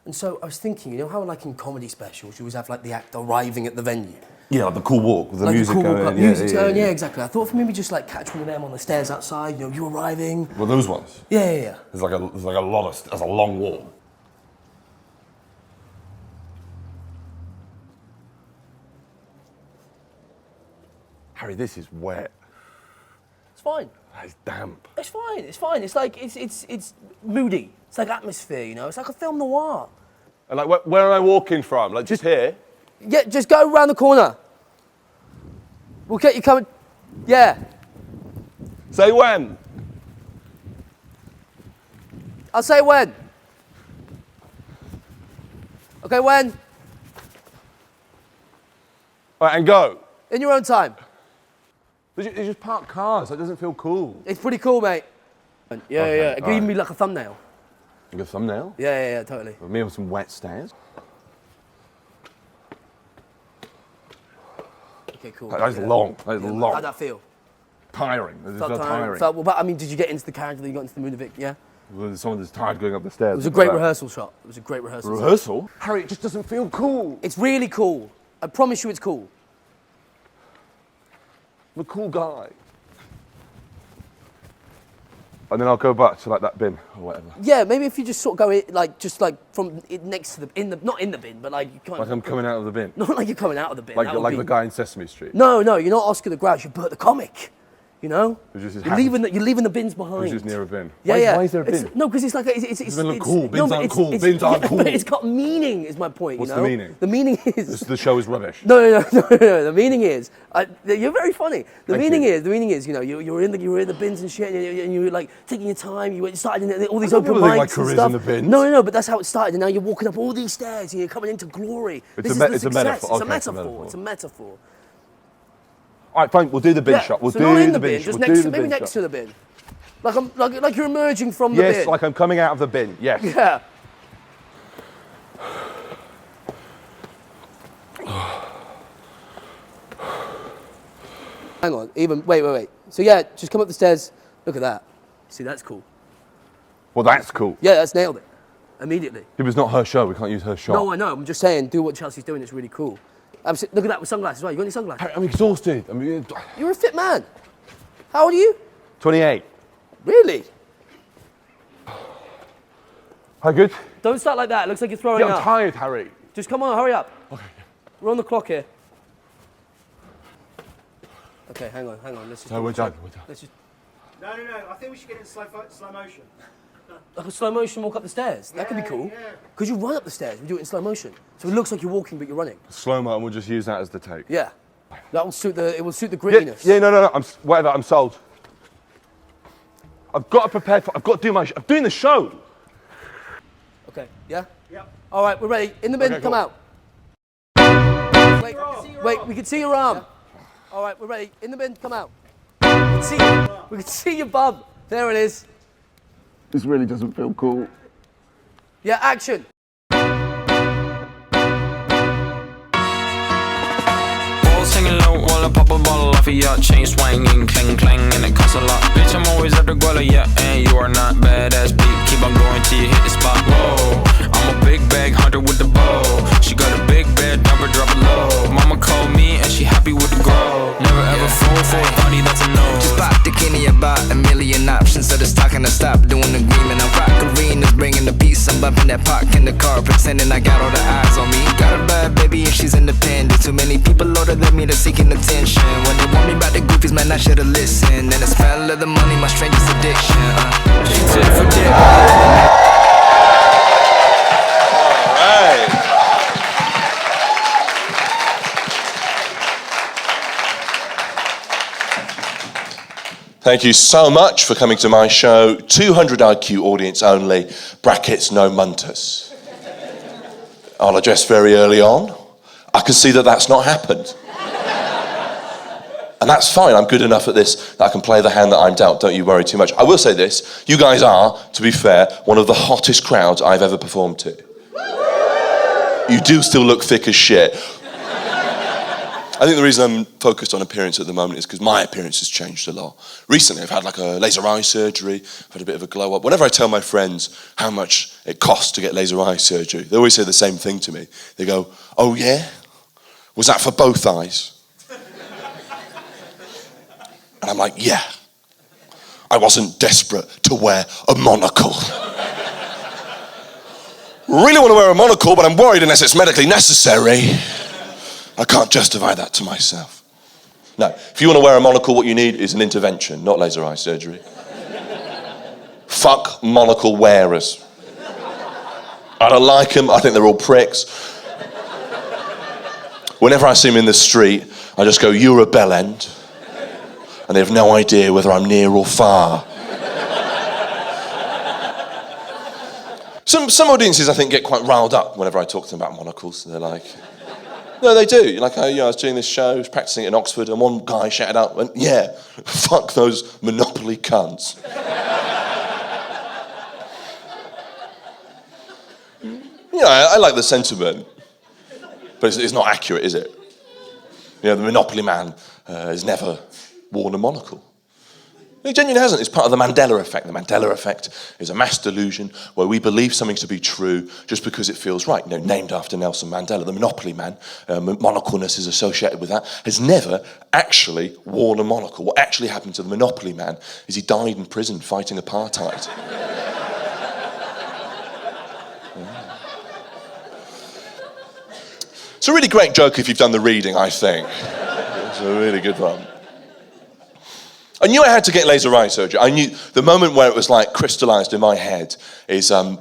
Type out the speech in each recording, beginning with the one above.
And so I was thinking, you know how like in comedy specials you always have like the actor arriving at the venue? Yeah, like the cool walk with the Like music cool going. walk, music's going, yeah, exactly. I thought for maybe just like catch one of them on the stairs outside, you know, you arriving. Well, those ones. Yeah. There's like a lot of. There's a long wall. Harry, this is wet. It's fine. It's damp. It's fine. It's fine. It's like it's moody. It's like atmosphere, you know. It's like a film noir. And like, where am I walking from? Like just here? Yeah, just go around the corner. We'll get you coming. Yeah. Say when. I'll say when. Okay, when? All right, and go. In your own time. They just park cars. That doesn't feel cool. It's pretty cool, mate. Yeah. It could even right. be like a thumbnail. Like a thumbnail? Yeah, totally. With me on some wet stairs. Okay, cool. That is long. That is long. How'd that feel? Tiring. It Felt felt tiring. Well, but I mean, did you get into the character that you got into the mood of it? Yeah? Well, someone that's tired going up the stairs. It was a great rehearsal shot. It was a great rehearsal shot. Rehearsal? Harry, it just doesn't feel cool. It's really cool. I promise you it's cool. I'm a cool guy. And then I'll go back to like that bin or whatever. Yeah, maybe if you just sort of go from it next to not in the bin, but like you kind Like I'm coming out of the bin. Not like you're coming out of the bin. Like the guy in Sesame Street. No, you're not Oscar the Grouch. You're Bert the Comic. You know, You're leaving the bins behind. He's just near a bin. Yeah. Why is there a bin? No, because it's like it's doesn't look cool. Bins aren't cool. Bins aren't cool. But it's got meaning. Is my point. What's you know? the meaning? The meaning is The show is rubbish. No. The meaning is you're very funny. The Thank meaning you. is you know you were in the bins and shit, and you were like taking your time. You started in all these I open don't think my mics and career's stuff. in the bins. No, but that's how it started. And now you're walking up all these stairs and you're coming into glory. It's This a is the metaphor. success. Okay, It's a metaphor. It's a metaphor. All right, fine. We'll do the bin shot. We'll so do not in the the bin, shot. just We'll do the maybe bin next shot. to the bin. Like you're emerging from the bin. Yes, like I'm coming out of the bin. Yes. Yeah. Hang on. Wait. So yeah, just come up the stairs. Look at that. See, that's cool. Well, that's cool. Yeah, that's nailed it. Immediately. It was not her show. We can't use her shot. No, I know. I'm just saying, do what Chelsea's doing. It's really cool. Look at that with sunglasses. Right, you got any sunglasses? I'm exhausted. You're a fit man. How old are you? 28. Really? How good? Don't start like that. It looks like you're throwing Yeah, up. I'm tired, Harry. Just come on, hurry up. Okay. We're on the clock here. Okay, hang on. Let's just. No, we're done. Let's just. No. I think we should get it in slow motion. Like a slow motion walk up the stairs. That could be cool. Yeah. Could you run up the stairs? We do it in slow motion. So it looks like you're walking, but you're running. Slow-mo, and we'll just use that as the take. Yeah. That will suit the. It will suit the grittiness. Yeah, no. Whatever. I'm sold. I've got to prepare for. I've got to do I'm doing the show. Okay. Yeah. Yep. All right, we're ready. In the bin. Okay, Come cool. out. Wait. We can see your arm. All right, we're ready. In the bin. Come out. We can see your bum. There it is. This really doesn't feel cool. Yeah. Action. Singing low while I pop a bottle off of your chain swinging, clang clang, and it costs a lot. Bitch, I'm always at the guala, yeah, and you are not badass beat. Keep on going till you hit the spot. Whoa, I'm a big bag hunter with the bow. She got a big bed, number drop it low. Mama called me and she happy with the grow. Never ever fall for a body that's a no. Just pop the Kenny about a million options. So it's talking to stop doing the green. And I rock arenas, bringing the peace. I'm bumping that park in the car, pretending I got all the eyes on me. Got a bad baby and she's independent. Too many people older than me, they're seeking attention. When they want me about the goofies, man, I should've listened. And the smell of the money, my strangest addiction. She took for dick. Thank you so much for coming to my show. 200 IQ audience only, brackets no muntus. I'll address very early on. I can see that that's not happened. And that's fine, I'm good enough at this that I can play the hand that I'm dealt, don't you worry too much. I will say this, you guys are, to be fair, one of the hottest crowds I've ever performed to. You do still look thick as shit. I think the reason I'm focused on appearance at the moment is because my appearance has changed a lot. Recently, I've had like a laser eye surgery, I've had a bit of a glow up. Whenever I tell my friends how much it costs to get laser eye surgery, they always say the same thing to me. They go, "Oh yeah? Was that for both eyes?" And I'm like, "Yeah. I wasn't desperate to wear a monocle." Really want to wear a monocle, but I'm worried unless it's medically necessary, I can't justify that to myself. No, if you want to wear a monocle, what you need is an intervention, not laser eye surgery. Fuck monocle wearers. I don't like them, I think they're all pricks. Whenever I see them in the street, I just go, "You're a bell end." And they have no idea whether I'm near or far. Some audiences, I think, get quite riled up whenever I talk to them about monocles. They're like, no, they do. Like, I was doing this show, I was practicing in Oxford, and one guy shouted out, "Yeah, fuck those Monopoly cunts." I like the sentiment, but it's not accurate, is it? The Monopoly man has never worn a monocle. He genuinely hasn't. It's part of the Mandela effect. The Mandela effect is a mass delusion where we believe something to be true just because it feels right. Named after Nelson Mandela, the Monopoly man, monocleness is associated with that, has never actually worn a monocle. What actually happened to the Monopoly man is he died in prison fighting apartheid. It's a really great joke if you've done the reading, I think. It's a really good one. I knew I had to get laser eye surgery. I knew the moment where it was like crystallized in my head is, I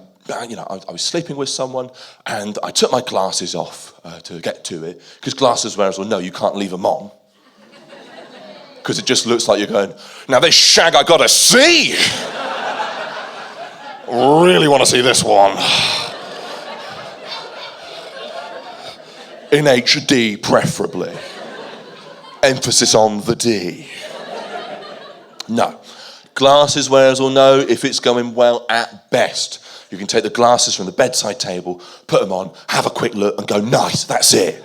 was sleeping with someone and I took my glasses off to get to it, because glasses wearers will know you can't leave them on. Because it just looks like you're going, "Now this shag I gotta see! Really want to see this one. In HD, preferably. Emphasis on the D." No. Glasses wearers will know if it's going well at best. You can take the glasses from the bedside table, put them on, have a quick look and go, "Nice, that's it."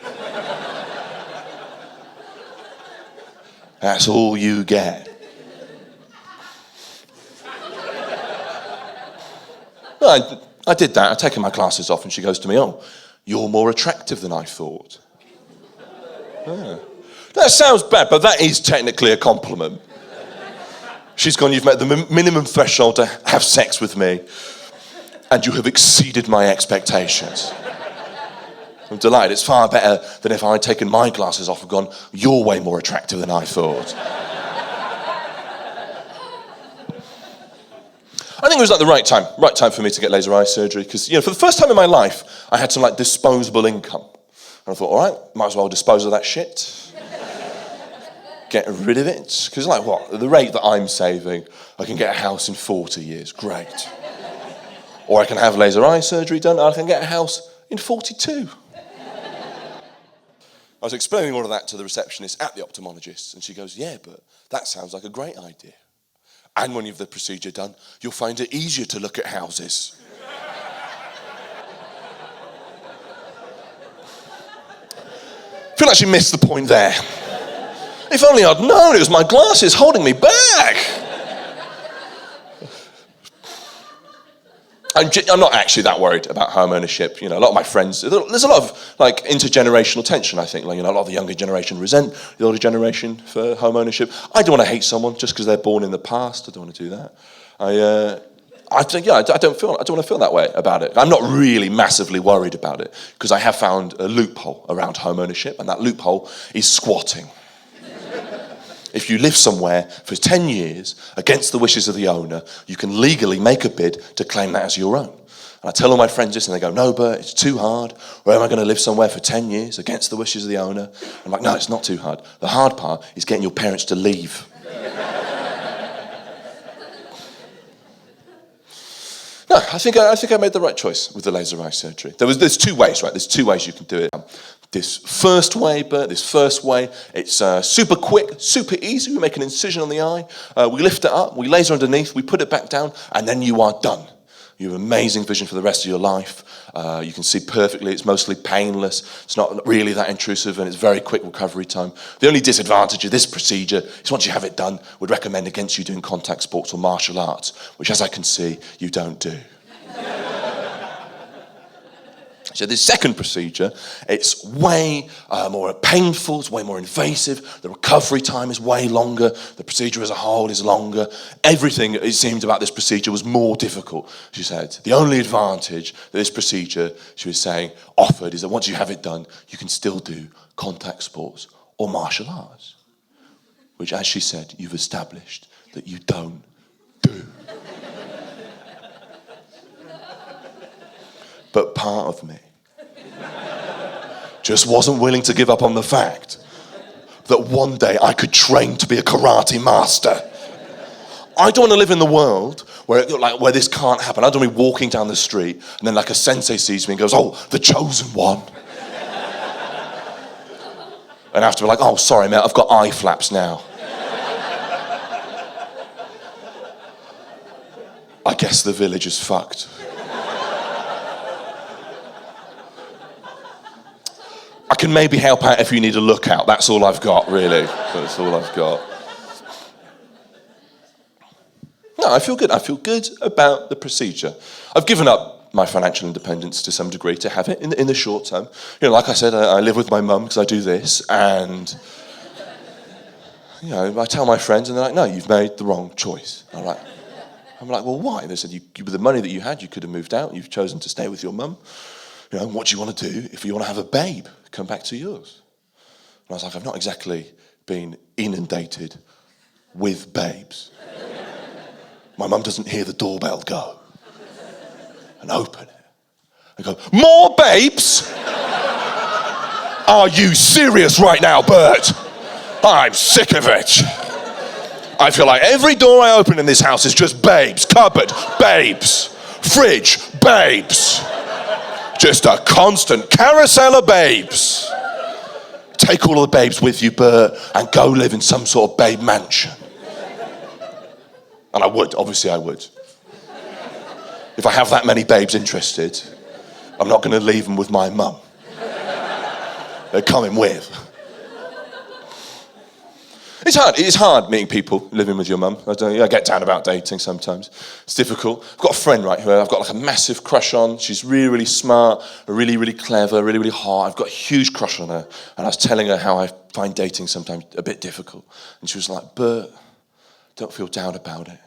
That's all you get. I did that. I'd taken my glasses off and she goes to me, "Oh, you're more attractive than I thought." Yeah. That sounds bad, but that is technically a compliment. She's gone, "You've met the minimum threshold to have sex with me, and you have exceeded my expectations." I'm delighted. It's far better than if I'd taken my glasses off and gone, "You're way more attractive than I thought." I think it was like the right time for me to get laser eye surgery, because for the first time in my life, I had some like disposable income. And I thought, all right, might as well dispose of that shit. Get rid of it. Because at the rate that I'm saving, I can get a house in 40 years. Great. Or I can have laser eye surgery done, and I can get a house in 42. I was explaining all of that to the receptionist at the ophthalmologist, and she goes, "Yeah, but that sounds like a great idea. And when you have the procedure done, you'll find it easier to look at houses." I feel like she missed the point there. If only I'd known it was my glasses holding me back. I'm not actually that worried about home ownership. A lot of my friends, there's a lot of intergenerational tension, I think. A lot of the younger generation resent the older generation for home ownership. I don't want to hate someone just because they're born in the past. I don't want to do that. I don't want to feel that way about it. I'm not really massively worried about it, because I have found a loophole around home ownership, and that loophole is squatting. If you live somewhere for 10 years against the wishes of the owner, you can legally make a bid to claim that as your own. And I tell all my friends this, and they go, "No, Bert, it's too hard. Where am I going to live somewhere for 10 years against the wishes of the owner?" I'm like, "No, it's not too hard. The hard part is getting your parents to leave." No, I think I made the right choice with the laser eye surgery. There's two ways, right? There's two ways you can do it. This first way, it's super quick, super easy. We make an incision on the eye, we lift it up, we laser underneath, we put it back down, and then you are done. You have amazing vision for the rest of your life. You can see perfectly. It's mostly painless. It's not really that intrusive, and it's very quick recovery time. The only disadvantage of this procedure is once you have it done, we'd recommend against you doing contact sports or martial arts, which, as I can see, you don't do. So this second procedure, it's way more painful, it's way more invasive, the recovery time is way longer, the procedure as a whole is longer. Everything, it seemed, about this procedure was more difficult, she said. The only advantage that this procedure, she was saying, offered is that once you have it done, you can still do contact sports or martial arts, which, as she said, you've established that you don't do. But part of me just wasn't willing to give up on the fact that one day I could train to be a karate master. I don't want to live in the world where this can't happen. I don't want to be walking down the street and then a sensei sees me and goes, "Oh, the chosen one." And I have to be like, "Oh, sorry, mate, I've got eye flaps now." I guess the village is fucked. I can maybe help out if you need a lookout. That's all I've got, really. That's all I've got. No, I feel good. I feel good about the procedure. I've given up my financial independence to some degree to have it in the short term. You know, like I said, I live with my mum because I do this, and you know, I tell my friends, and they're like, "No, you've made the wrong choice." I'm like, "Well, why?" They said, with the money that you had, you could have moved out. You've chosen to stay with your mum. You know, what do you want to do if you want to have a babe? Come back to yours. And I was like, I've not exactly been inundated with babes. My mum doesn't hear the doorbell go and open it and go, "More babes? Are you serious right now, Bert? I'm sick of it. I feel like every door I open in this house is just babes. Cupboard, babes. Fridge, babes. Just a constant carousel of babes. Take all of the babes with you, Bert, and go live in some sort of babe mansion." And I would, obviously I would. If I have that many babes interested, I'm not going to leave them with my mum. They're coming with. It's hard meeting people, living with your mum. I get down about dating sometimes. It's difficult. I've got a friend, right, who I've got a massive crush on. She's really, really smart, really, really clever, really, really hot. I've got a huge crush on her. And I was telling her how I find dating sometimes a bit difficult. And she was like, "Bert, don't feel down about it.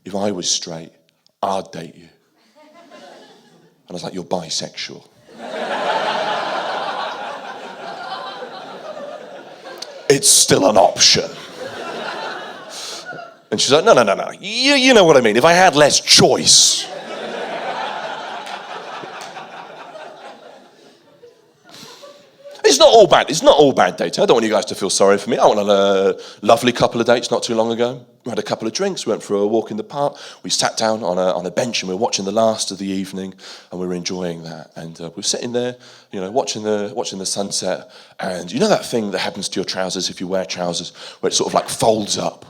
If I was straight, I'd date you." And I was like, "You're bisexual." "It's still an option." And she's like, no. You know what I mean. If I had less choice. It's not all bad. It's not all bad dating. I don't want you guys to feel sorry for me. I went on a lovely couple of dates not too long ago. We had a couple of drinks. We went for a walk in the park. We sat down on a bench and we were watching the last of the evening, and we were enjoying that. And we were sitting there, you know, watching the sunset. And you know that thing that happens to your trousers if you wear trousers, where it sort of folds up,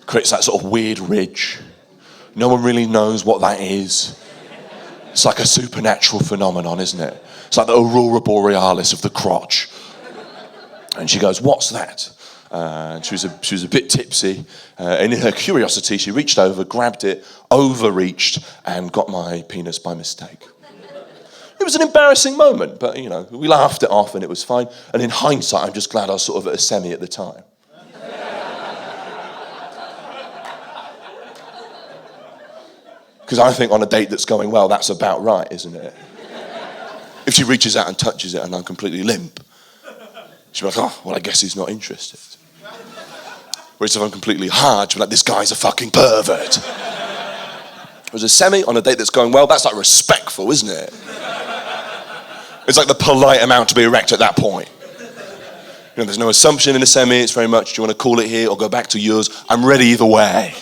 creates that sort of weird ridge. No one really knows what that is. It's like a supernatural phenomenon, isn't it? It's like the aurora borealis of the crotch. And she goes, "What's that?" And she was a bit tipsy, and in her curiosity, she reached over, grabbed it, overreached, and got my penis by mistake. It was an embarrassing moment, but you know, we laughed it off, and it was fine. And in hindsight, I'm just glad I was sort of at a semi at the time. Because I think on a date that's going well, that's about right, isn't it? If she reaches out and touches it, and I'm completely limp, she'll be like, "Oh, well, I guess he's not interested." Whereas if I'm completely hard, she'll be like, "This guy's a fucking pervert." Whereas a semi on a date that's going well, that's like respectful, isn't it? It's like the polite amount to be erect at that point. You know, there's no assumption in a semi. It's very much, "Do you want to call it here or go back to yours? I'm ready either way."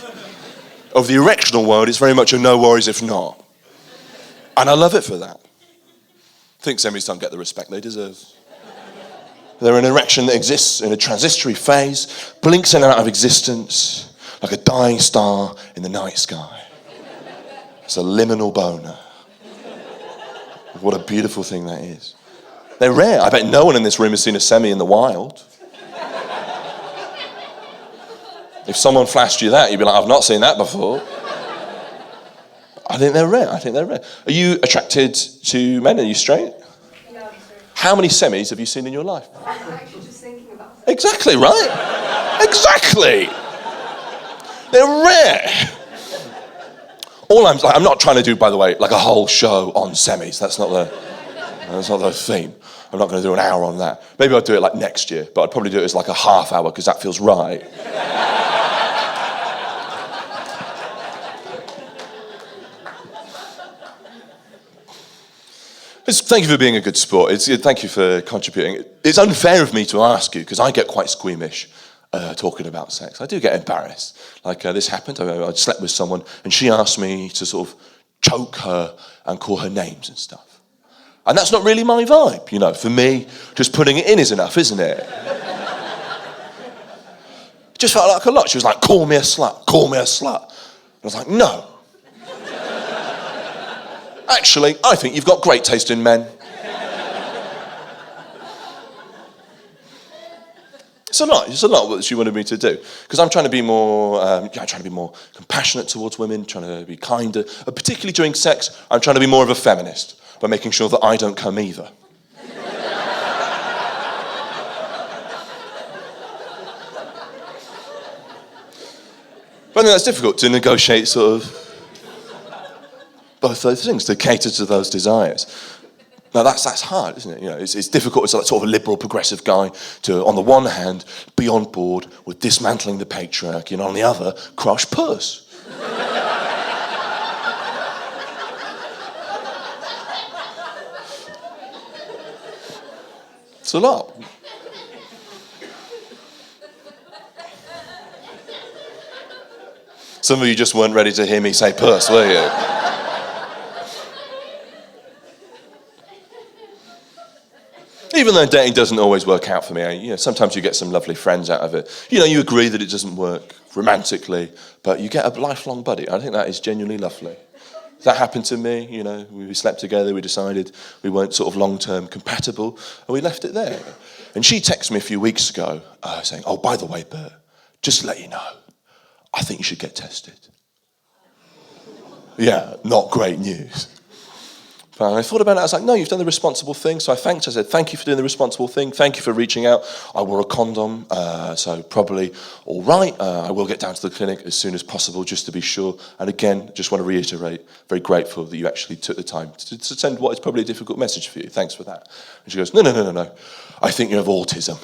Of the erectional world, it's very much a no worries if not. And I love it for that. I think semis don't get the respect they deserve. They're an erection that exists in a transitory phase, blinks in and out of existence like a dying star in the night sky. It's a liminal boner. What a beautiful thing that is. They're rare. I bet no one in this room has seen a semi in the wild. If someone flashed you that, you'd be like, I've not seen that before. I think they're rare. Are you attracted to men? Are you straight? No, I'm sorry. How many semis have you seen in your life? I'm actually just thinking about it. Exactly, right? Exactly. They're rare. I'm not trying to do, by the way, like a whole show on semis. That's not the theme. I'm not going to do an hour on that. Maybe I'll do it like next year, but I'd probably do it as like a half hour because that feels right. Thank you for being a good sport. Thank you for contributing. It's unfair of me to ask you because I get quite squeamish talking about sex. I do get embarrassed. Like this happened. I slept with someone and she asked me to sort of choke her and call her names and stuff. And that's not really my vibe, you know. For me, just putting it in is enough, isn't it? It just felt like a lot. She was like, call me a slut, call me a slut. And I was like, no. Actually, I think you've got great taste in men. It's a lot what she wanted me to do. Because I'm trying to be more, compassionate towards women, trying to be kinder. Particularly during sex, I'm trying to be more of a feminist by making sure that I don't come either. But I think that's difficult to negotiate sort of both those things, to cater to those desires. Now that's hard, isn't it? You know, it's difficult as a sort of a liberal, progressive guy to, on the one hand, be on board with dismantling the patriarchy, and on the other, crush puss. It's a lot. Some of you just weren't ready to hear me say puss, were you? Even though dating doesn't always work out for me, sometimes you get some lovely friends out of it. You know, you agree that it doesn't work romantically, but you get a lifelong buddy. I think that is genuinely lovely. That happened to me, you know, we slept together, we decided we weren't sort of long-term compatible, and we left it there. And she texted me a few weeks ago saying, oh, by the way, Bert, just to let you know, I think you should get tested. Yeah, not great news. But I thought about it, I was like, no, you've done the responsible thing. So I said, thank you for doing the responsible thing. Thank you for reaching out. I wore a condom, so probably all right. I will get down to the clinic as soon as possible, just to be sure. And again, just want to reiterate, very grateful that you actually took the time to send what is probably a difficult message for you. Thanks for that. And she goes, no. I think you have autism.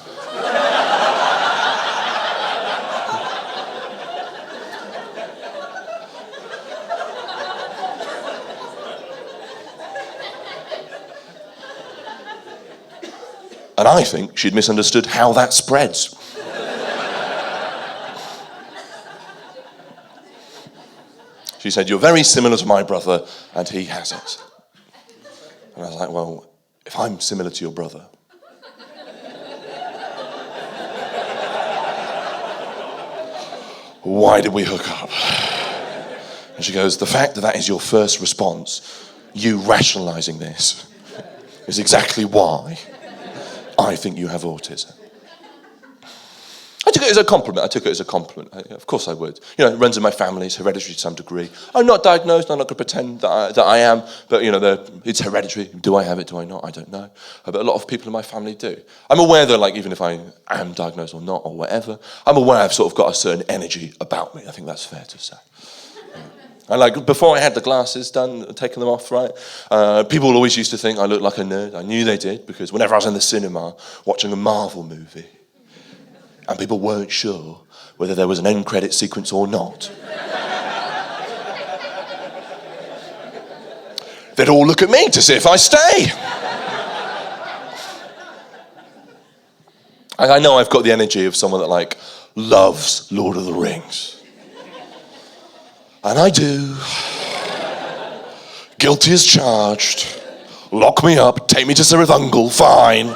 And I think she'd misunderstood how that spreads. She said, you're very similar to my brother, and he has it. And I was like, well, if I'm similar to your brother, why did we hook up? And she goes, the fact that that is your first response, you rationalizing this, is exactly why I think you have autism. I took it as a compliment. Of course I would. You know, it runs in my family. It's hereditary to some degree. I'm not diagnosed. I'm not going to pretend that I am. But, you know, it's hereditary. Do I have it? Do I not? I don't know. But a lot of people in my family do. I'm aware that, like, even if I am diagnosed or not or whatever, I'm aware I've sort of got a certain energy about me. I think that's fair to say. And like before I had the glasses done, taking them off, right? People always used to think I looked like a nerd. I knew they did because whenever I was in the cinema watching a Marvel movie, and people weren't sure whether there was an end credit sequence or not, they'd all look at me to see if I stay. And I know I've got the energy of someone that like loves Lord of the Rings. And I do. Guilty as charged. Lock me up, take me to Cirith Ungol, fine.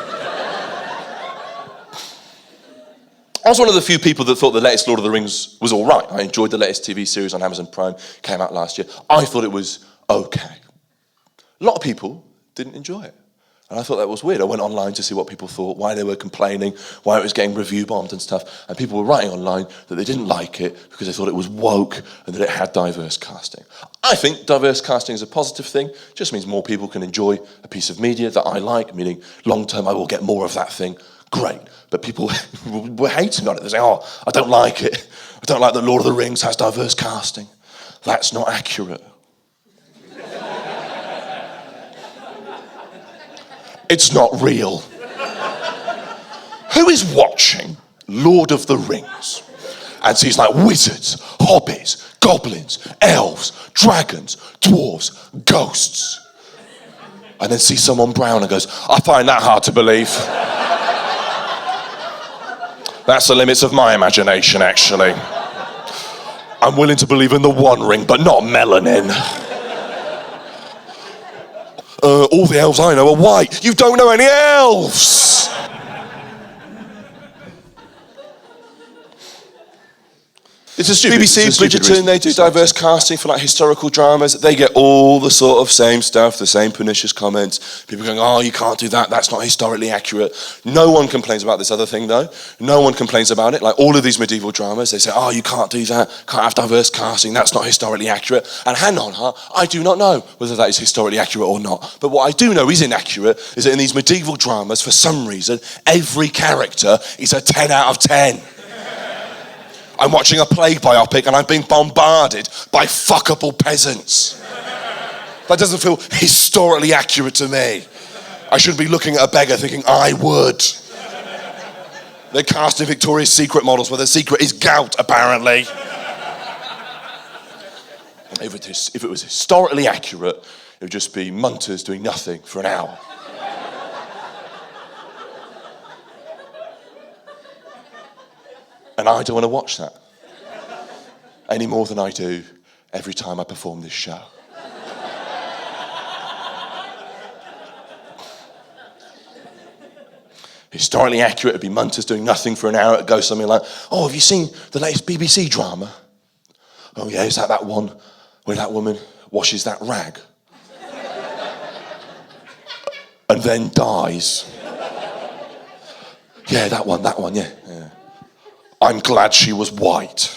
I was one of the few people that thought the latest Lord of the Rings was all right. I enjoyed the latest TV series on Amazon Prime, came out last year. I thought it was okay. A lot of people didn't enjoy it. And I thought that was weird. I went online to see what people thought, why they were complaining, why it was getting review bombed and stuff. And people were writing online that they didn't like it because they thought it was woke and that it had diverse casting. I think diverse casting is a positive thing. It just means more people can enjoy a piece of media that I like, meaning long term I will get more of that thing. Great. But people were hating on it. They say, oh, I don't like it. I don't like that Lord of the Rings has diverse casting. That's not accurate. It's not real. Who is watching Lord of the Rings and sees like wizards, hobbits, goblins, elves, dragons, dwarves, ghosts, and then sees someone brown and goes, I find that hard to believe. That's the limits of my imagination, actually. I'm willing to believe in the One Ring, but not melanin. All the elves I know are white. You don't know any elves! It's a stupid, BBC, Bridgerton, they do diverse casting for like historical dramas. They get all the sort of same stuff, the same pernicious comments. People going, oh, you can't do that, that's not historically accurate. No one complains about this other thing though. No one complains about it. Like all of these medieval dramas, they say, oh, you can't do that, can't have diverse casting, that's not historically accurate. And hang on, I do not know whether that is historically accurate or not. But what I do know is inaccurate is that in these medieval dramas, for some reason, every character is a 10 out of 10. I'm watching a plague biopic and I'm being bombarded by fuckable peasants. That doesn't feel historically accurate to me. I shouldn't be looking at a beggar thinking, I would. They're casting Victoria's Secret models where the secret is gout, apparently. If it was historically accurate, it would just be munters doing nothing for an hour. And I don't want to watch that any more than I do every time I perform this show. Historically accurate would be munters doing nothing for an hour. It goes something like, oh, have you seen the latest BBC drama? Oh yeah, is that one where that woman washes that rag and then dies? Yeah, that one, yeah. I'm glad she was white.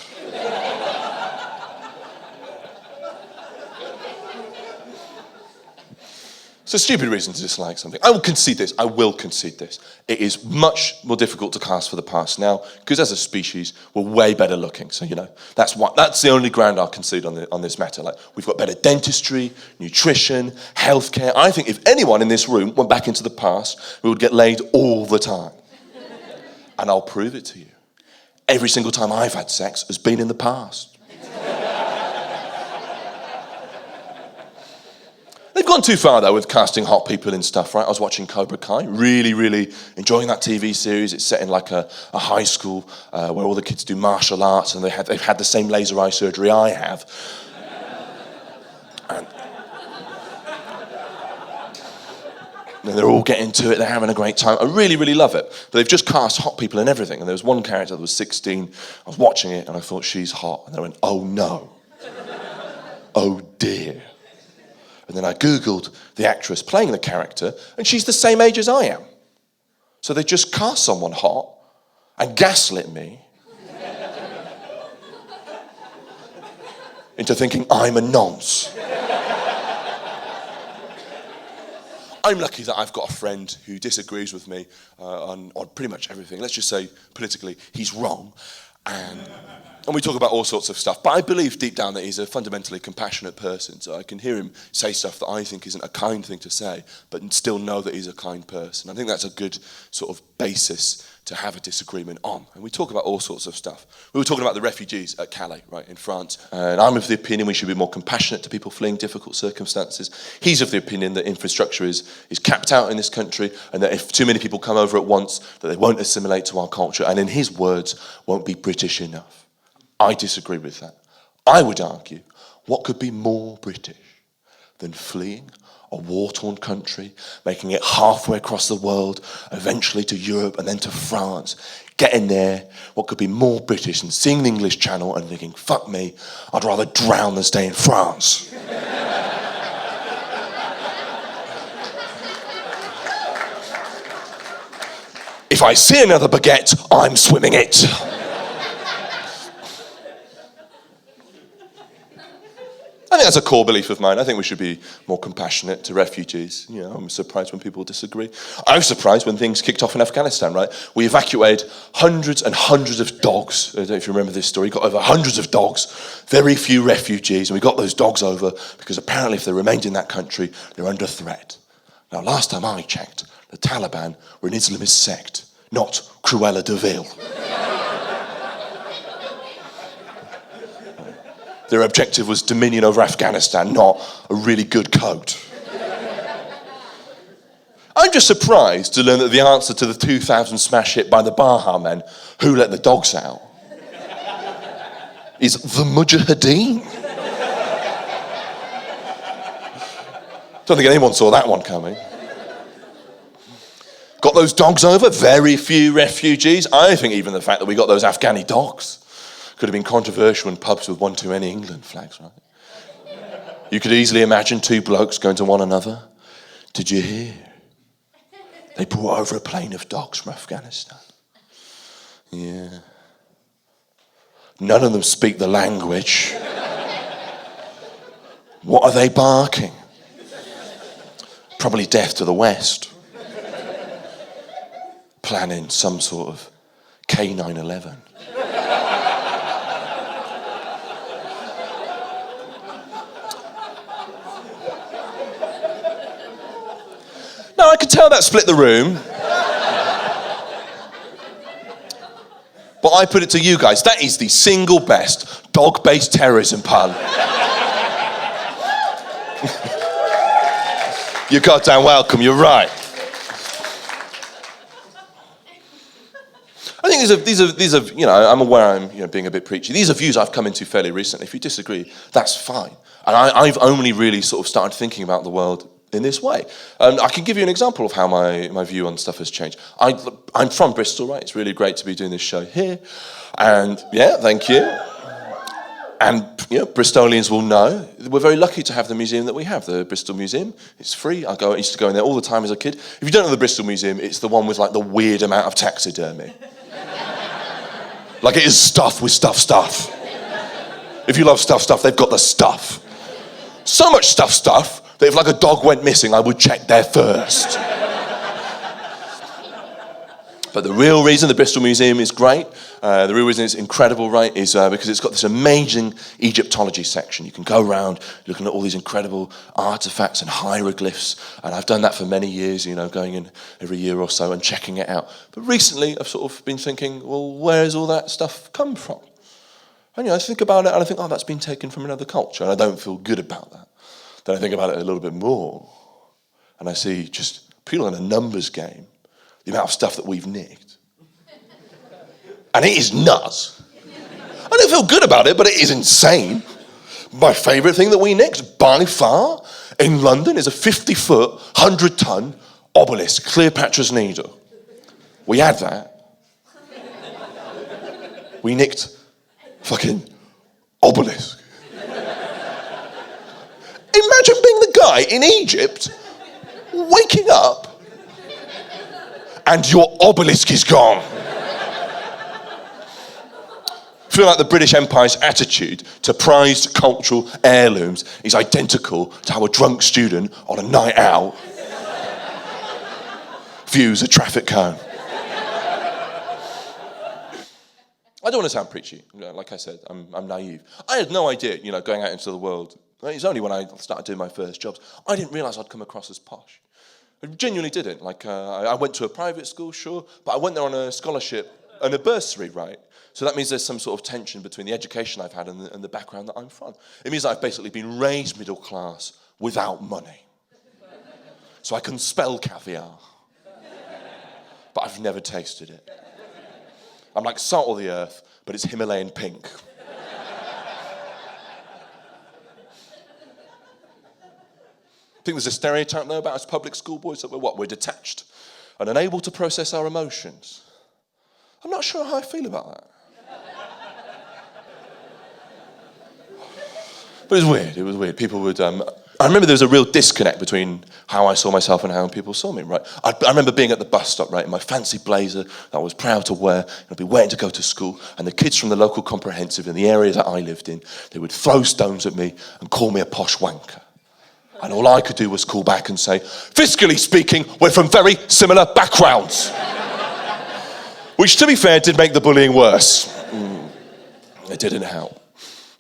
It's a stupid reason to dislike something. I will concede this. It is much more difficult to cast for the past now because as a species, we're way better looking. So, that's the only ground I'll concede on this matter. Like, we've got better dentistry, nutrition, healthcare. I think if anyone in this room went back into the past, we would get laid all the time. And I'll prove it to you. Every single time I've had sex has been in the past. They've gone too far, though, with casting hot people in stuff, right? I was watching Cobra Kai, really, really enjoying that TV series. It's set in like a high school where all the kids do martial arts and they've had the same laser eye surgery I have. And they're all getting to it, they're having a great time. I really, really love it. But they've just cast hot people and everything. And there was one character that was 16. I was watching it and I thought, she's hot. And they went, oh no. Oh dear. And then I Googled the actress playing the character and she's the same age as I am. So they just cast someone hot and gaslit me into thinking I'm a nonce. I'm lucky that I've got a friend who disagrees with me on pretty much everything. Let's just say, politically, he's wrong. And we talk about all sorts of stuff. But I believe deep down that he's a fundamentally compassionate person. So I can hear him say stuff that I think isn't a kind thing to say, but still know that he's a kind person. I think that's a good sort of basis to have a disagreement on. And we talk about all sorts of stuff. We were talking about the refugees at Calais, right, in France. And I'm of the opinion we should be more compassionate to people fleeing difficult circumstances. He's of the opinion that infrastructure is capped out in this country and that if too many people come over at once, that they won't assimilate to our culture and in his words, won't be British enough. I disagree with that. I would argue, what could be more British than fleeing a war-torn country, making it halfway across the world, eventually to Europe and then to France. Getting there, what could be more British than seeing the English Channel and thinking, fuck me, I'd rather drown than stay in France. If I see another baguette, I'm swimming it. I think that's a core belief of mine. I think we should be more compassionate to refugees. You know, I'm surprised when people disagree. I was surprised when things kicked off in Afghanistan, right? We evacuated hundreds and hundreds of dogs. I don't know if you remember this story. Got over hundreds of dogs, very few refugees, and we got those dogs over because apparently if they remained in that country, they're under threat. Now, last time I checked, the Taliban were an Islamist sect, not Cruella de Vil. Their objective was dominion over Afghanistan, not a really good coat. I'm just surprised to learn that the answer to the 2000 smash hit by the Baha Men, Who Let the Dogs Out, is the Mujahideen. Don't think anyone saw that one coming. Got those dogs over, very few refugees. I think even the fact that we got those Afghani dogs could have been controversial in pubs with one too many England flags, right? You could easily imagine two blokes going to one another. Did you hear? They brought over a plane of dogs from Afghanistan. Yeah. None of them speak the language. What are they barking? Probably death to the West. Planning some sort of K9/11. Now, I could tell that split the room. But I put it to you guys, that is the single best dog-based terrorism pun. You're goddamn welcome, you're right. I think these are, you know, I'm aware I'm being a bit preachy. These are views I've come into fairly recently. If you disagree, that's fine. And I've only really sort of started thinking about the world in this way. I can give you an example of how my view on stuff has changed. I'm from Bristol, right? It's really great to be doing this show here. And yeah, thank you. And Bristolians will know we're very lucky to have the museum that we have, the Bristol Museum. It's free. I used to go in there all the time as a kid. If you don't know the Bristol Museum, it's the one with like the weird amount of taxidermy. Like it is stuff with stuff. If you love stuff, they've got the stuff. So much stuff that if like a dog went missing, I would check there first. But the real reason the Bristol Museum is great, the real reason it's incredible, right, is because it's got this amazing Egyptology section. You can go around looking at all these incredible artifacts and hieroglyphs, and I've done that for many years, going in every year or so and checking it out. But recently, I've sort of been thinking, well, where has all that stuff come from? And I think about it, and I think, that's been taken from another culture, and I don't feel good about that. Then I think about it a little bit more, and I see just purely in a numbers game, the amount of stuff that we've nicked. And it is nuts. I don't feel good about it, but it is insane. My favourite thing that we nicked, by far, in London is a 50-foot, 100-ton obelisk, Cleopatra's Needle. We had that. We nicked fucking obelisk. Imagine being the guy in Egypt, waking up, and your obelisk is gone. I feel like the British Empire's attitude to prized cultural heirlooms is identical to how a drunk student on a night out views a traffic cone. I don't want to sound preachy. Like I said, I'm naive. I had no idea, going out into the world. It's only when I started doing my first jobs, I didn't realise I'd come across as posh. I genuinely didn't. I went to a private school, sure, but I went there on a scholarship and a bursary, right? So that means there's some sort of tension between the education I've had and the background that I'm from. It means I've basically been raised middle class without money. So I can spell caviar, but I've never tasted it. I'm like salt of the earth, but it's Himalayan pink. think there's a stereotype though about us public school boys that we're what? We're detached and unable to process our emotions. I'm not sure how I feel about that. But it was weird. People would, I remember there was a real disconnect between how I saw myself and how people saw me, right? I remember being at the bus stop, right, in my fancy blazer that I was proud to wear, and I'd be waiting to go to school, and the kids from the local comprehensive in the area that I lived in, they would throw stones at me and call me a posh wanker. And all I could do was call back and say, fiscally speaking, we're from very similar backgrounds. Which, to be fair, did make the bullying worse. It didn't help.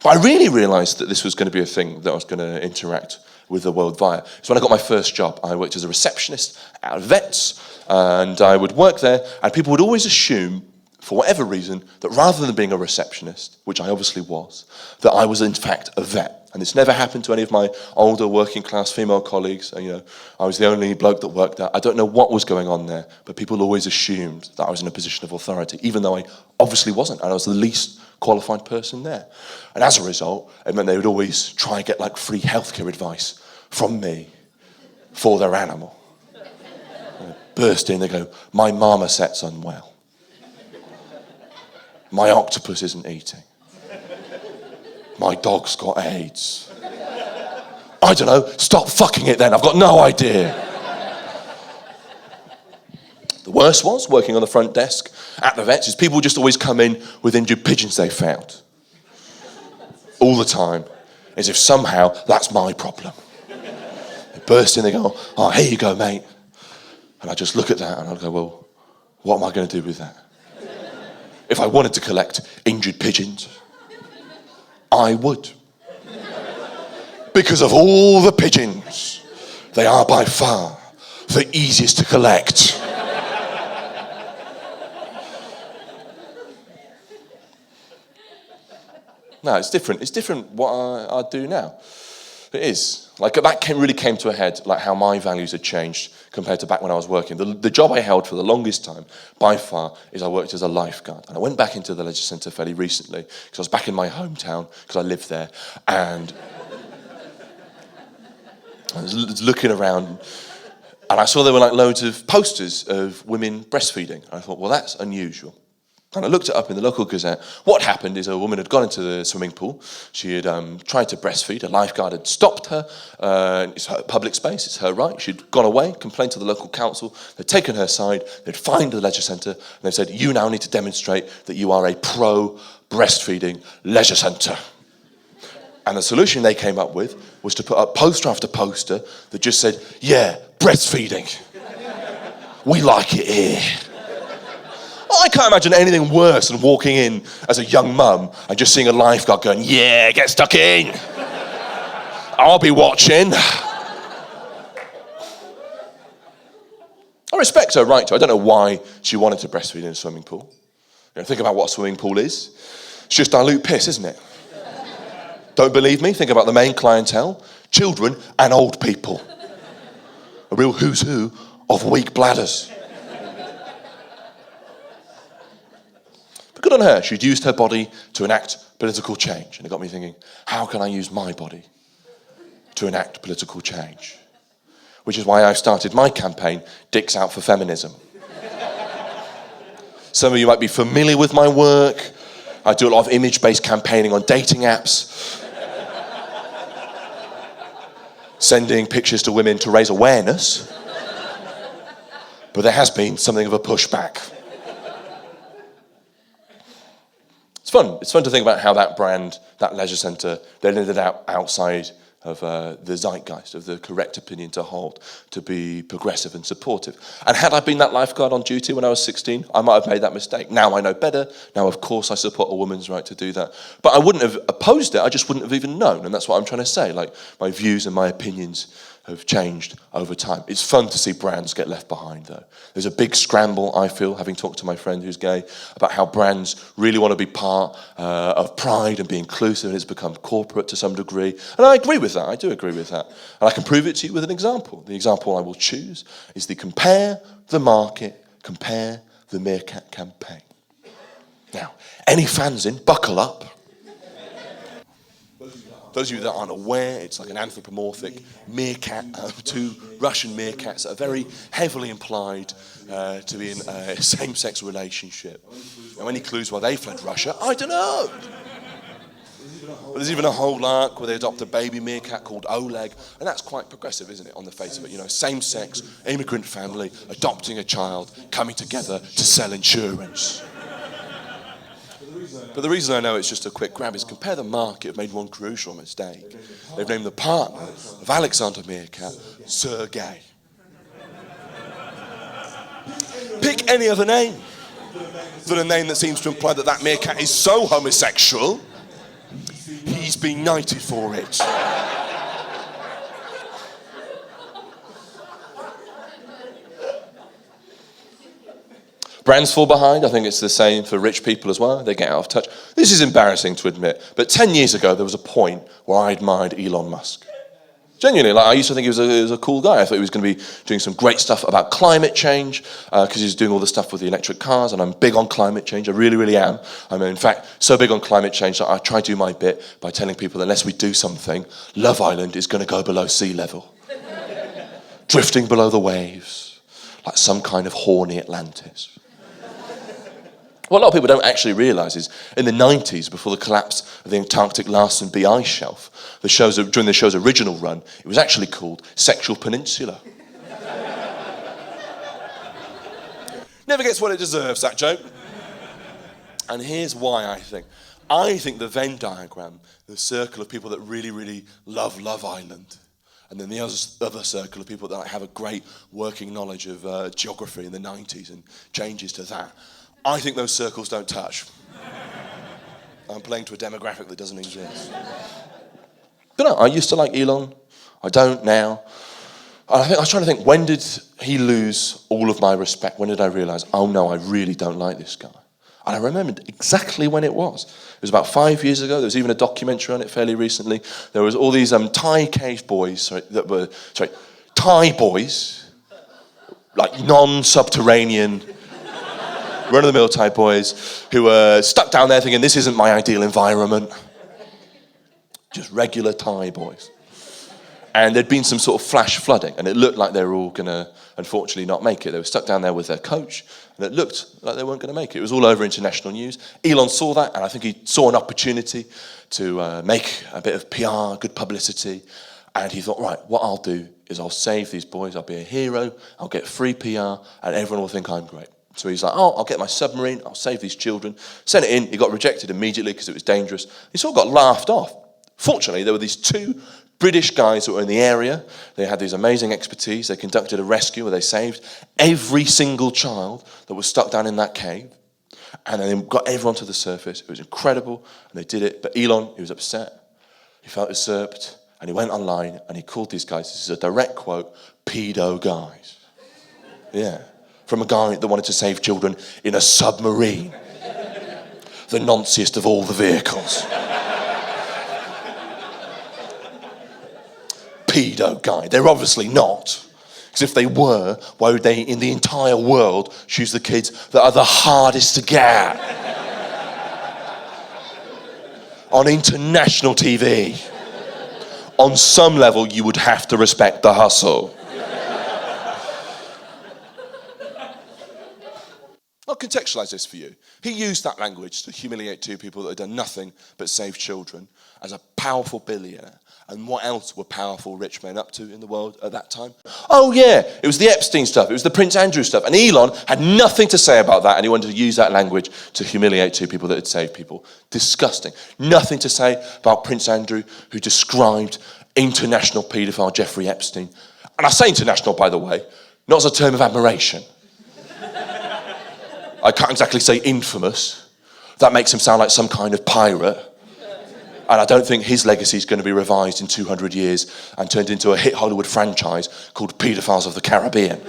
But I really realised that this was going to be a thing that I was going to interact with the world via. So when I got my first job, I worked as a receptionist at Vets, and I would work there, and people would always assume, for whatever reason, that rather than being a receptionist, which I obviously was, that I was in fact a vet. And this never happened to any of my older working class female colleagues. And, I was the only bloke that worked there. I don't know what was going on there, but people always assumed that I was in a position of authority, even though I obviously wasn't, and I was the least qualified person there. And as a result, it meant they would always try and get like free healthcare advice from me for their animal. They'd burst in, they go, my marmoset's unwell. My octopus isn't eating. My dog's got AIDS. I don't know, stop fucking it then, I've got no idea. The worst was, working on the front desk at the Vets, is people would just always come in with injured pigeons they found. All the time. As if somehow that's my problem. They burst in, they go, oh, here you go, mate. And I just look at that and I'd go, well, what am I going to do with that? If I wanted to collect injured pigeons, I would. Because of all the pigeons, they are by far the easiest to collect. No, it's different. It's different what I do now. It is. Like, that really came to a head, like how my values had changed compared to back when I was working. The job I held for the longest time, by far, is I worked as a lifeguard. And I went back into the leisure centre fairly recently, because I was back in my hometown, because I lived there. And I was looking around, and I saw there were like loads of posters of women breastfeeding. And I thought, well, that's unusual. And I looked it up in the local Gazette. What happened is a woman had gone into the swimming pool. She had tried to breastfeed. A lifeguard had stopped her. It's her public space. It's her right. She'd gone away, complained to the local council. They'd taken her side. They'd fined the leisure centre. And they said, you now need to demonstrate that you are a pro-breastfeeding leisure centre. And the solution they came up with was to put up poster after poster that just said, yeah, breastfeeding. We like it here. I can't imagine anything worse than walking in as a young mum and just seeing a lifeguard going, yeah, get stuck in. I'll be watching. I respect her right to. I don't know why she wanted to breastfeed in a swimming pool. Think about what a swimming pool is. It's just dilute piss, isn't it? Don't believe me? Think about the main clientele. Children and old people. A real who's who of weak bladders. Good on her. She'd used her body to enact political change. And it got me thinking, how can I use my body to enact political change? Which is why I've started my campaign, Dicks Out for Feminism. Some of you might be familiar with my work. I do a lot of image-based campaigning on dating apps. Sending pictures to women to raise awareness. But there has been something of a pushback. It's fun to think about how that brand, that leisure centre, then ended up outside of the zeitgeist, of the correct opinion to hold, to be progressive and supportive. And had I been that lifeguard on duty when I was 16, I might have made that mistake. Now I know better. Now, of course, I support a woman's right to do that. But I wouldn't have opposed it. I just wouldn't have even known. And that's what I'm trying to say. Like, my views and my opinions have changed over time. It's fun to see brands get left behind, though. There's a big scramble, I feel, having talked to my friend who's gay, about how brands really want to be part of pride and be inclusive, and it's become corporate to some degree. And I agree with that. I do agree with that. And I can prove it to you with an example. The example I will choose is the Compare the Market, Compare the Meerkat campaign. Now, any fans in, buckle up. Those of you that aren't aware, it's like an anthropomorphic meerkat, two Russian meerkats that are very heavily implied to be in a same-sex relationship. Now, any clues why they fled Russia? I don't know. But there's even a whole arc where they adopt a baby meerkat called Oleg, and that's quite progressive, isn't it, on the face of it? You know, same-sex, immigrant family, adopting a child, coming together to sell insurance. But the reason I know it's just a quick grab is compare the market have made one crucial mistake. They've named the partner of Alexander Meerkat, Sergei. Pick any other name than a name that seems to imply that that meerkat is so homosexual, he's been knighted for it. Brands fall behind. I think it's the same for rich people as well. They get out of touch. This is embarrassing to admit, but 10 years ago, there was a point where I admired Elon Musk. Genuinely, like I used to think he was a cool guy. I thought he was going to be doing some great stuff about climate change because he's doing all the stuff with the electric cars, and I'm big on climate change. I really, really am. I'm, in fact, so big on climate change that I try to do my bit by telling people that unless we do something, Love Island is going to go below sea level. Drifting below the waves, like some kind of horny Atlantis. What a lot of people don't actually realise is in the 90s, before the collapse of the Antarctic Larsen B ice shelf, during the show's original run, it was actually called Sexual Peninsula. Never gets what it deserves, that joke. And here's why I think. I think the Venn diagram, the circle of people that really, really love Love Island, and then the other circle of people that have a great working knowledge of geography in the 90s and changes to that, I think those circles don't touch. I'm playing to a demographic that doesn't exist. But no, I used to like Elon. I don't now. I was trying to think, when did he lose all of my respect? When did I realise, oh no, I really don't like this guy? And I remembered exactly when it was. It was about 5 years ago. There was even a documentary on it fairly recently. There was all these Thai cave boys, Thai boys, like non-subterranean, run-of-the-mill Thai boys who were stuck down there thinking, this isn't my ideal environment. Just regular Thai boys. And there'd been some sort of flash flooding, and it looked like they were all going to, unfortunately, not make it. They were stuck down there with their coach, and it looked like they weren't going to make it. It was all over international news. Elon saw that, and I think he saw an opportunity to make a bit of PR, good publicity, and he thought, right, what I'll do is I'll save these boys. I'll be a hero. I'll get free PR, and everyone will think I'm great. So he's like, oh, I'll get my submarine, I'll save these children. Sent it in, he got rejected immediately because it was dangerous. He sort of got laughed off. Fortunately, there were these two British guys that were in the area. They had these amazing expertise. They conducted a rescue where they saved every single child that was stuck down in that cave. And then they got everyone to the surface. It was incredible, and they did it. But Elon, he was upset. He felt usurped, and he went online, and he called these guys, this is a direct quote, pedo guys. Yeah. From a guy that wanted to save children in a submarine. The nonciest of all the vehicles. Pedo guy. They're obviously not. Because if they were, why would they, in the entire world, choose the kids that are the hardest to get? On international TV. On some level, you would have to respect the hustle. I'll contextualise this for you. He used that language to humiliate two people that had done nothing but save children as a powerful billionaire. And what else were powerful rich men up to in the world at that time? Oh yeah, it was the Epstein stuff, it was the Prince Andrew stuff. And Elon had nothing to say about that, and he wanted to use that language to humiliate two people that had saved people. Disgusting. Nothing to say about Prince Andrew, who described international paedophile Jeffrey Epstein. And I say international, by the way, not as a term of admiration. I can't exactly say infamous. That makes him sound like some kind of pirate. And I don't think his legacy is going to be revised in 200 years and turned into a hit Hollywood franchise called Paedophiles of the Caribbean.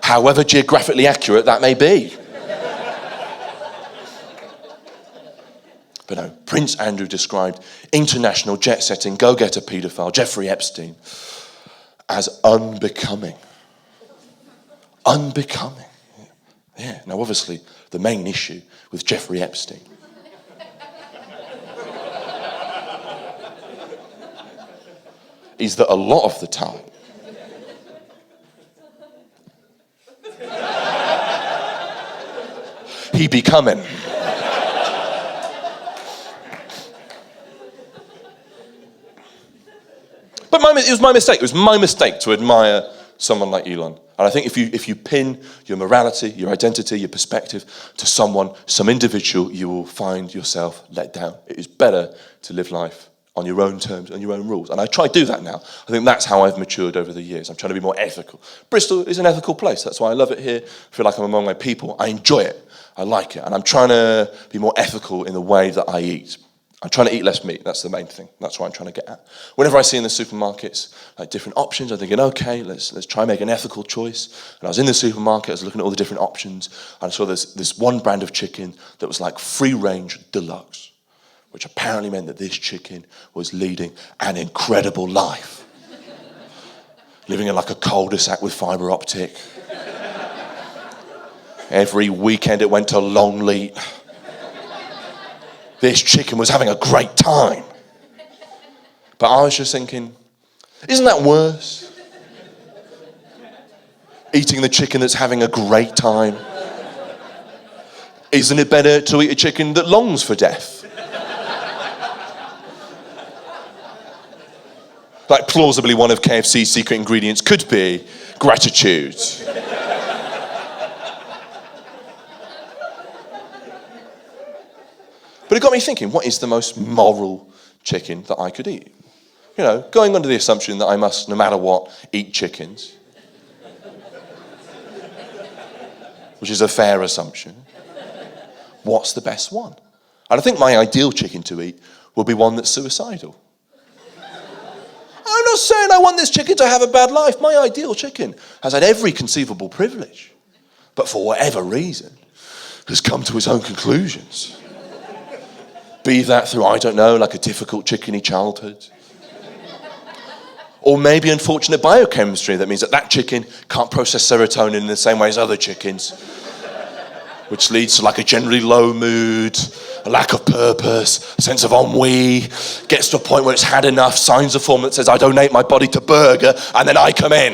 However geographically accurate that may be. But no, Prince Andrew described international jet-setting go-getter paedophile Jeffrey Epstein as unbecoming. Unbecoming. Yeah, now obviously the main issue with Jeffrey Epstein is that a lot of the time, he be coming. But it was my mistake. It was my mistake to admire someone like Elon. And I think if you pin your morality, your identity, your perspective to someone, some individual, you will find yourself let down. It is better to live life on your own terms, on your own rules. And I try to do that now. I think that's how I've matured over the years. I'm trying to be more ethical. Bristol is an ethical place. That's why I love it here. I feel like I'm among my people. I enjoy it. I like it. And I'm trying to be more ethical in the way that I eat. I'm trying to eat less meat. That's the main thing. That's what I'm trying to get at. Whenever I see in the supermarkets like different options, I'm thinking, okay, let's try and make an ethical choice. And I was in the supermarket, I was looking at all the different options, and I saw this one brand of chicken that was like free range deluxe, which apparently meant that this chicken was leading an incredible life. Living in like a cul-de-sac with fibre optic. Every weekend it went to Longleat. This chicken was having a great time. But I was just thinking, isn't that worse? Eating the chicken that's having a great time. Isn't it better to eat a chicken that longs for death? Like plausibly one of KFC's secret ingredients could be gratitude. But it got me thinking, what is the most moral chicken that I could eat? You know, going under the assumption that I must, no matter what, eat chickens. Which is a fair assumption. What's the best one? And I think my ideal chicken to eat will be one that's suicidal. I'm not saying I want this chicken to have a bad life. My ideal chicken has had every conceivable privilege, but for whatever reason, has come to his own conclusions. Be that through, I don't know, like a difficult chickeny childhood. Or maybe unfortunate biochemistry that means that chicken can't process serotonin in the same way as other chickens, which leads to like a generally low mood, a lack of purpose, a sense of ennui, gets to a point where it's had enough, signs a form that says, I donate my body to burger, and then I come in.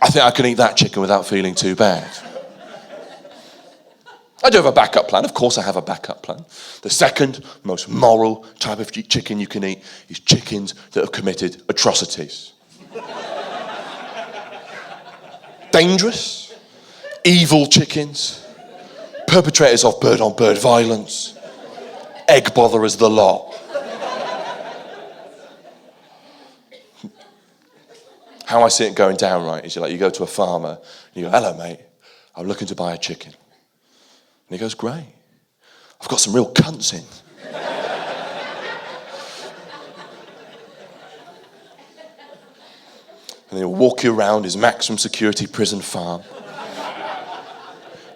I think I can eat that chicken without feeling too bad. I do have a backup plan. Of course I have a backup plan. The second most moral type of chicken you can eat is chickens that have committed atrocities. Dangerous, evil chickens, perpetrators of bird-on-bird violence, egg botherers the lot. How I see it going down, right, is you go to a farmer and you go, hello mate, I'm looking to buy a chicken. And he goes, great. I've got some real cunts in. And he'll walk you around his maximum security prison farm.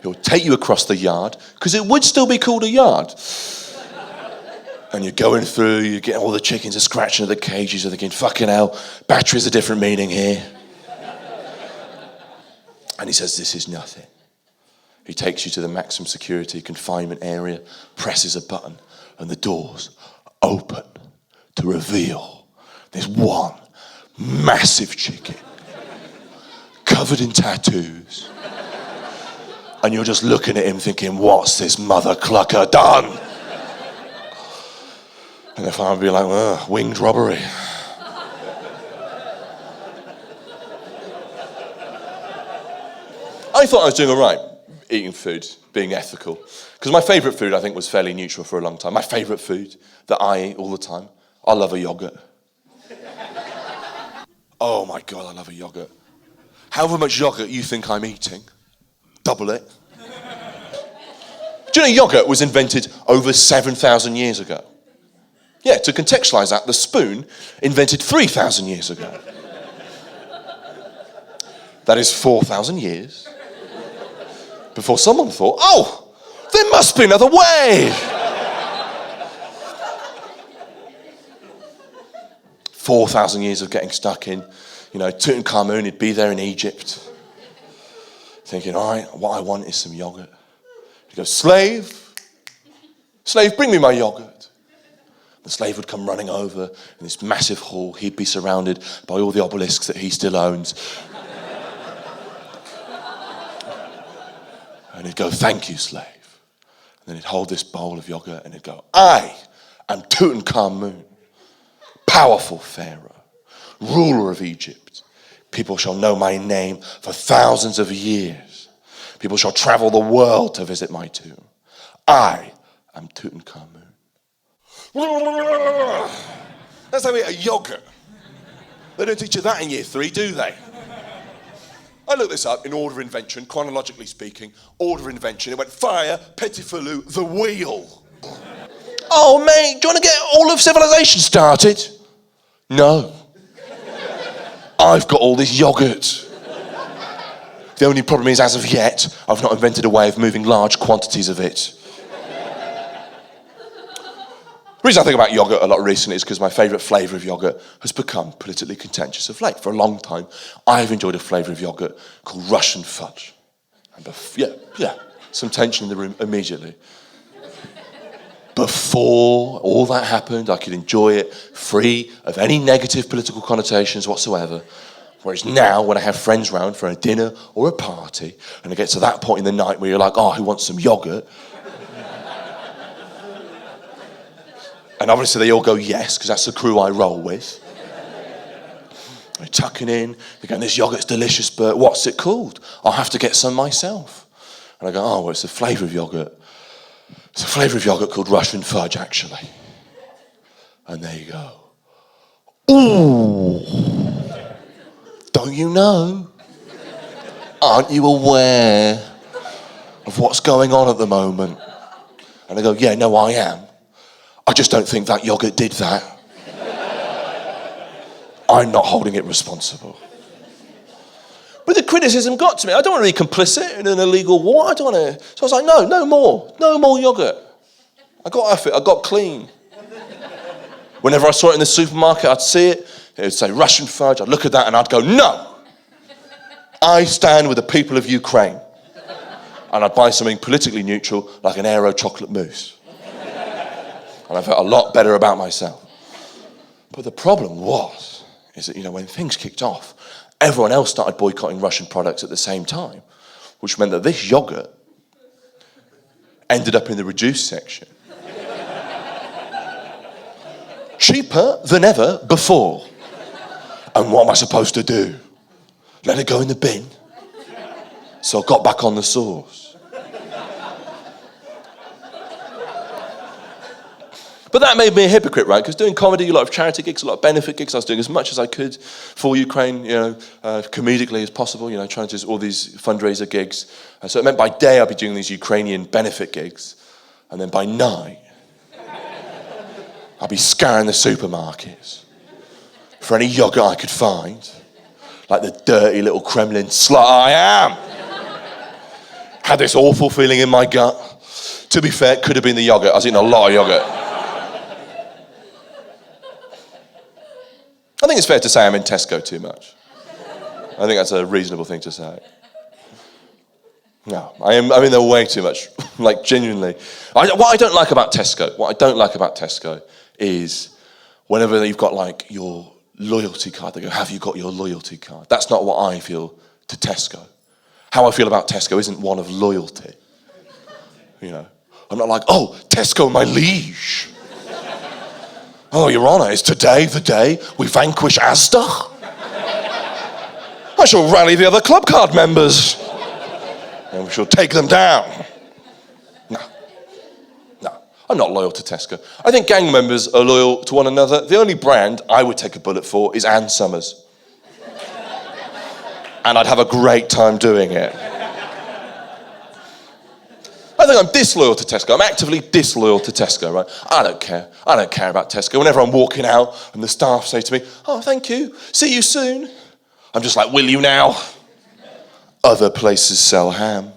He'll take you across the yard, because it would still be called a yard. And you're going through, you get all the chickens are scratching at the cages, you're thinking, fucking hell, battery's a different meaning here. And he says, this is nothing. He takes you to the maximum security confinement area, presses a button, and the doors open to reveal this one massive chicken covered in tattoos. And you're just looking at him thinking, what's this mother clucker done? And if I'd be like, winged robbery. I thought I was doing all right. Eating food, being ethical. Because my favourite food, I think, was fairly neutral for a long time. My favourite food that I eat all the time, I love a yoghurt. Oh my God, I love a yoghurt. However much yoghurt you think I'm eating, double it. Do you know yoghurt was invented over 7,000 years ago? Yeah, to contextualise that, the spoon invented 3,000 years ago. That is 4,000 years before someone thought, oh, there must be another way. 4,000 years of getting stuck in, Tutankhamun, he'd be there in Egypt, thinking, all right, what I want is some yogurt. He goes, slave, bring me my yogurt. The slave would come running over in this massive hall. He'd be surrounded by all the obelisks that he still owns. And he'd go, "Thank you, slave." And then he'd hold this bowl of yogurt and he'd go, "I am Tutankhamun, powerful pharaoh, ruler of Egypt. People shall know my name for thousands of years. People shall travel the world to visit my tomb. I am Tutankhamun." That's how we eat a yogurt. They don't teach you that in year 3, do they? I looked this up in order of invention, chronologically speaking. Order of invention. It went fire, petit foulou, the wheel. Oh, mate, do you want to get all of civilization started? No. I've got all this yogurt. The only problem is, as of yet, I've not invented a way of moving large quantities of it. The reason I think about yogurt a lot recently is because my favourite flavour of yogurt has become politically contentious of late. For a long time, I've enjoyed a flavour of yogurt called Russian fudge. And some tension in the room immediately. Before all that happened, I could enjoy it free of any negative political connotations whatsoever. Whereas now, when I have friends round for a dinner or a party, and it gets to that point in the night where you're like, "Oh, who wants some yogurt?" And obviously they all go yes, because that's the crew I roll with. They're tucking in, they're going, "This yogurt's delicious, but what's it called? I'll have to get some myself." And I go, "Oh, well, it's a flavour of yogurt. It's a flavour of yogurt called Russian fudge, actually." And there you go. Ooh. Don't you know? Aren't you aware of what's going on at the moment? And I go, "Yeah, no, I am. I just don't think that yogurt did that. I'm not holding it responsible." But the criticism got to me. I don't want to be complicit in an illegal war. I don't want to. So I was like, no more yogurt. I got off it. I got clean. Whenever I saw it in the supermarket, I'd see it. It would say Russian fudge. I'd look at that and I'd go, "No. I stand with the people of Ukraine." And I'd buy something politically neutral like an Aero chocolate mousse. And I felt a lot better about myself. But the problem is that, when things kicked off, everyone else started boycotting Russian products at the same time, which meant that this yogurt ended up in the reduced section. Cheaper than ever before. And what am I supposed to do? Let it go in the bin? So I got back on the sauce. But that made me a hypocrite, right? Because doing comedy, a lot of charity gigs, a lot of benefit gigs, I was doing as much as I could for Ukraine, comedically as possible, trying to do all these fundraiser gigs. So it meant by day I'd be doing these Ukrainian benefit gigs. And then by night, I'd be scouring the supermarkets for any yogurt I could find. Like the dirty little Kremlin slut I am. Had this awful feeling in my gut. To be fair, it could have been the yogurt. I was eating a lot of yogurt. I think it's fair to say I'm in Tesco too much. I think that's a reasonable thing to say. No, I'm in there way too much. Like, genuinely. What I don't like about Tesco is whenever you've got like your loyalty card, they go, "Have you got your loyalty card?" That's not what I feel to Tesco. How I feel about Tesco isn't one of loyalty. I'm not like, "Oh, Tesco, my liege. Oh, Your Honour, is today the day we vanquish Asda? I shall rally the other club card members and we shall take them down." No, I'm not loyal to Tesco. I think gang members are loyal to one another. The only brand I would take a bullet for is Ann Summers. And I'd have a great time doing it. I think I'm disloyal to Tesco. I'm actively disloyal to Tesco, right? I don't care. I don't care about Tesco. Whenever I'm walking out and the staff say to me, "Oh, thank you. See you soon." I'm just like, "Will you now?" Other places sell ham.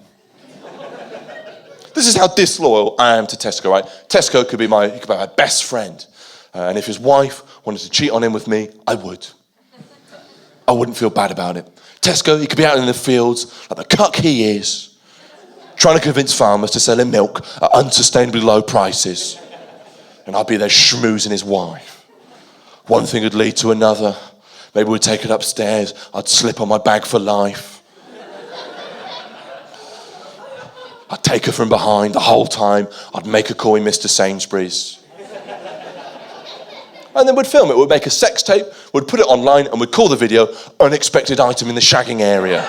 This is how disloyal I am to Tesco, right? Tesco could be my best friend. And if his wife wanted to cheat on him with me, I would. I wouldn't feel bad about it. Tesco, he could be out in the fields like the cuck he is, trying to convince farmers to sell him milk at unsustainably low prices. and I'd be there schmoozing his wife. One thing would lead to another. Maybe we'd take it upstairs. I'd slip on my bag for life. I'd take her from behind the whole time. I'd make her call me Mr. Sainsbury's. And then we'd film it. We'd make a sex tape, we'd put it online, and we'd call the video Unexpected Item in the Shagging Area.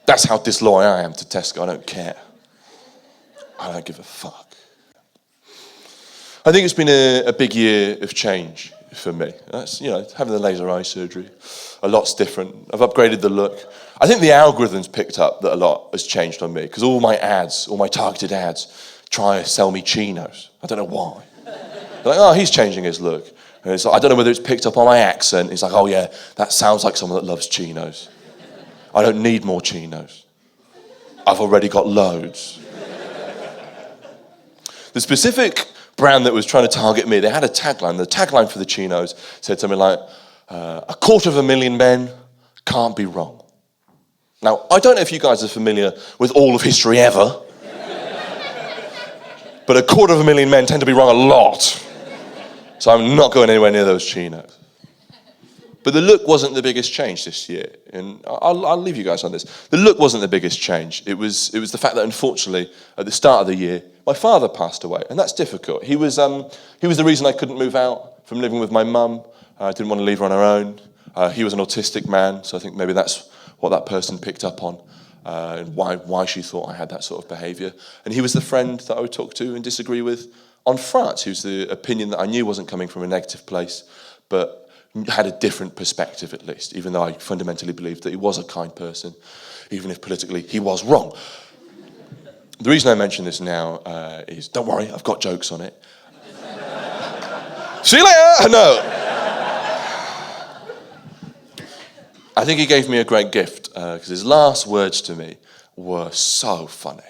That's how disloyal I am to Tesco. I don't care. I don't give a fuck. I think it's been a big year of change for me. That's, having the laser eye surgery, a lot's different. I've upgraded the look. I think the algorithms picked up that a lot has changed on me, because all my targeted ads try to sell me chinos. I don't know why. They're like, oh, he's changing his look. And it's like, I don't know whether it's picked up on my accent. It's like, oh yeah, that sounds like someone that loves chinos. I don't need more chinos. I've already got loads. The specific brand that was trying to target me, they had a tagline. The tagline for the chinos said something like, 250,000 men can't be wrong. Now, I don't know if you guys are familiar with all of history ever, but 250,000 men tend to be wrong a lot. So I'm not going anywhere near those chinos. But the look wasn't the biggest change this year, and I'll leave you guys on this. The look wasn't the biggest change. It was the fact that, unfortunately, at the start of the year, my father passed away, and that's difficult. He was the reason I couldn't move out from living with my mum. I didn't want to leave her on her own. He was an autistic man, so I think maybe that's what that person picked up on, and why she thought I had that sort of behaviour. And he was the friend that I would talk to and disagree with on France, who's the opinion that I knew wasn't coming from a negative place, but had a different perspective at least, even though I fundamentally believed that he was a kind person, even if politically he was wrong. The reason I mention this now is, don't worry, I've got jokes on it. See you later! No. I think he gave me a great gift, because his last words to me were so funny.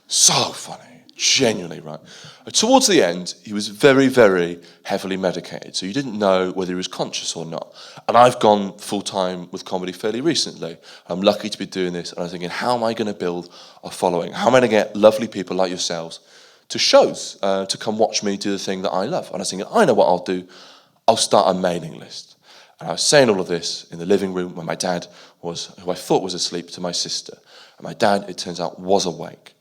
So funny. Genuinely, right? Towards the end, he was very, very heavily medicated, so you didn't know whether he was conscious or not. And I've gone full-time with comedy fairly recently. I'm lucky to be doing this, and I'm thinking, how am I going to build a following? How am I going to get lovely people like yourselves to shows, to come watch me do the thing that I love? And I was thinking, I know what I'll do. I'll start a mailing list. And I was saying all of this in the living room when my dad was, who I thought was asleep, to my sister. And my dad, it turns out, was awake.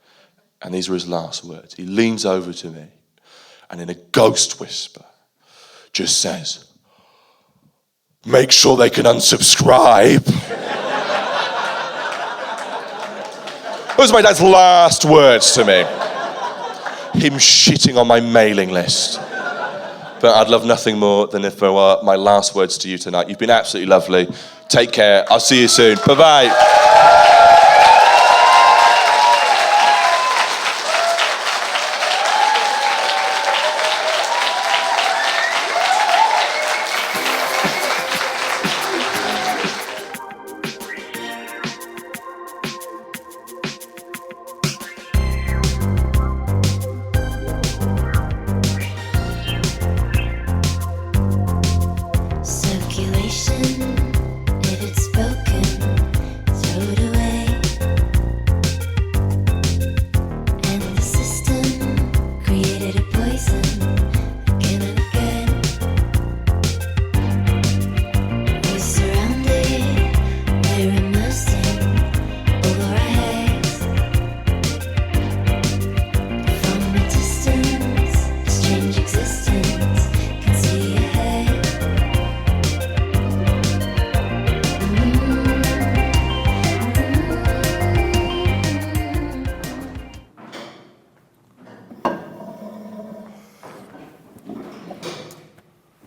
And these were his last words. He leans over to me and in a ghost whisper just says, make sure they can unsubscribe. Those were my dad's last words to me. Him shitting on my mailing list. But I'd love nothing more than if there were my last words to you tonight. You've been absolutely lovely. Take care. I'll see you soon. Bye-bye.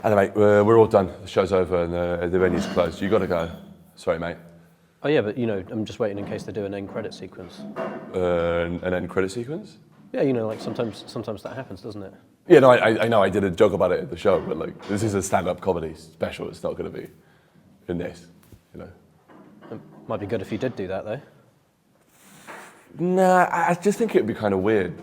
Hello, mate. We're all done. The show's over and the venue's closed. You got to go. Sorry, mate. Oh yeah, but I'm just waiting in case they do an end credit sequence. An end credit sequence? Yeah, like sometimes that happens, doesn't it? Yeah, no, I know. I did a joke about it at the show, but like, this is a stand-up comedy special. It's not going to be in this, It might be good if you did do that, though. Nah, I just think it would be kind of weird.